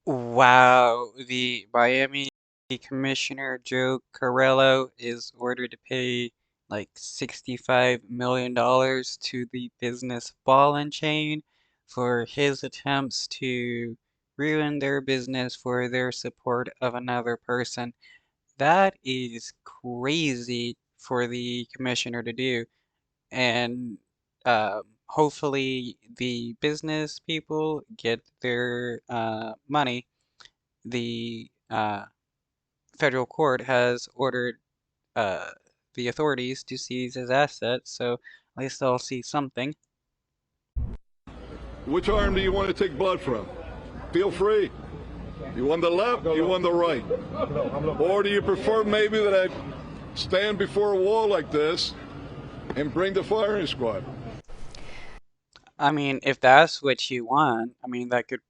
Wow, the Miami Commissioner Joe Carello is ordered to pay like $65 million to the business Ball and Chain for his attempts to ruin their business for their support of another person. That is crazy for the commissioner to do. And hopefully the business people get their money. The federal court has ordered uh, the authorities to seize his assets, so at least they'll see something. Which arm do you want to take blood from? Feel free. You want the left, you want the right? Or do you prefer maybe that I stand before a wall like this and bring the firing squad? I mean, if that's what you want, I mean, that could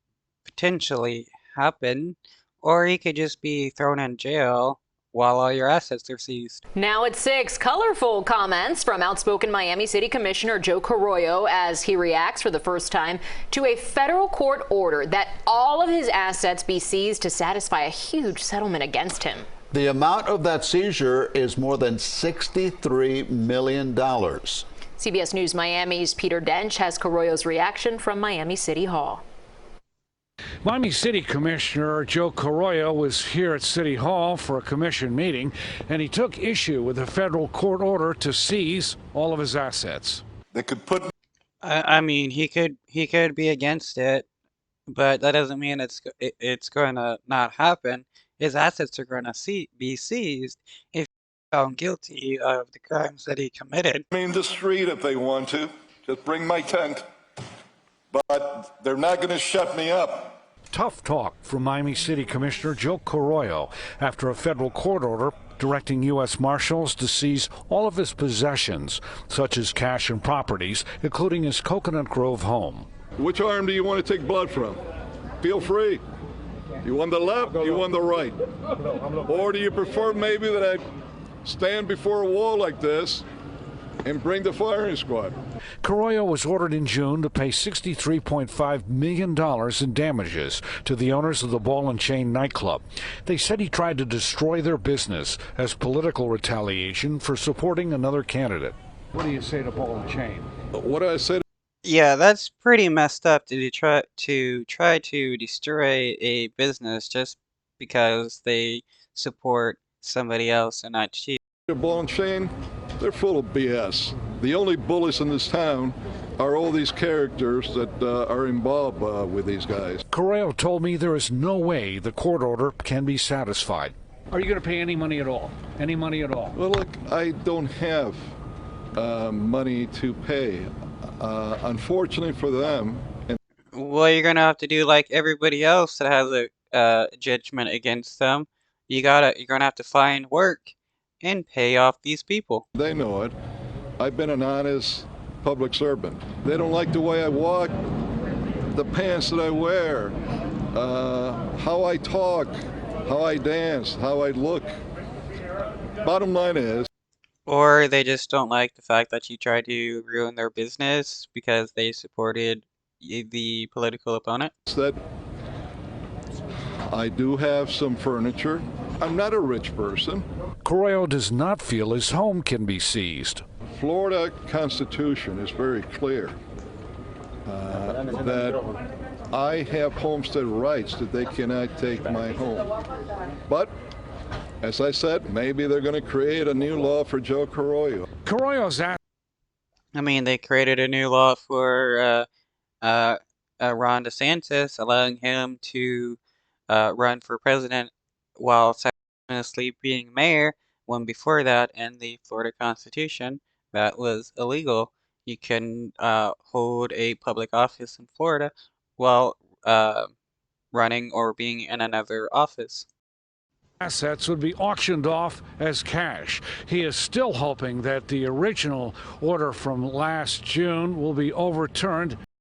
potentially happen, or he could just be thrown in jail while all your assets are seized. Now at 6, colorful comments from outspoken Miami City Commissioner Joe Carollo as he reacts for the first time to a federal court order that all of his assets be seized to satisfy a huge settlement against him. The amount of that seizure is more than $63 million. CBS News Miami's Peter Dench has Carollo's reaction from Miami City Hall. Miami City Commissioner Joe Carollo was here at City Hall for a commission meeting, and he took issue with a federal court order to seize all of his assets. They could put. I mean, he could be against it, but that doesn't mean it's going to not happen. His assets are going to be seized if he's found guilty of the crimes that he committed. In the street if they want to. Just bring my tent. But they're not going to shut me up. Tough talk from Miami City Commissioner Joe Carollo after a federal court order directing U.S. Marshals to seize all of his possessions, such as cash and properties, including his Coconut Grove home. Which arm do you want to take blood from? Feel free. You want the left, you want the right? Or do you prefer maybe that I stand before a wall like this and bring the firing squad? Carollo was ordered in June to pay $63.5 million in damages to the owners of the Ball and Chain nightclub. They said he tried to destroy their business as political retaliation for supporting another candidate. What do you say to Ball and Chain? What do I say? Yeah, that's pretty messed up to try to destroy a business just because they support somebody else and not you. Ball and Chain, they're full of BS. The only bullies in this town are all these characters that are involved with these guys. Carollo told me there is no way the court order can be satisfied. Are you going to pay any money at all? Any money at all? Well, look, I don't have money to pay. Unfortunately for them. Well, you're gonna have to do like everybody else that has a judgment against them. You're gonna have to find work and pay off these people. They know it. I've been an honest public servant. They don't like the way I walk, the pants that I wear, how I talk, how I dance, how I look. Bottom line is. Or they just don't like the fact that you try to ruin their business because they supported the political opponent. That I do have some furniture. I'm not a rich person. Carollo does not feel his home can be seized. Florida Constitution is very clear that I have homestead rights, that they cannot take my home. But as I said, maybe they're going to create a new law for Joe Carollo. Carollo's I mean, they created a new law for Ron DeSantis, allowing him to run for president while simultaneously being mayor, when before that, in the Florida Constitution, that was illegal. You can hold a public office in Florida while running or being in another office. Assets would be auctioned off as cash. He is still hoping that the original order from last June will be overturned.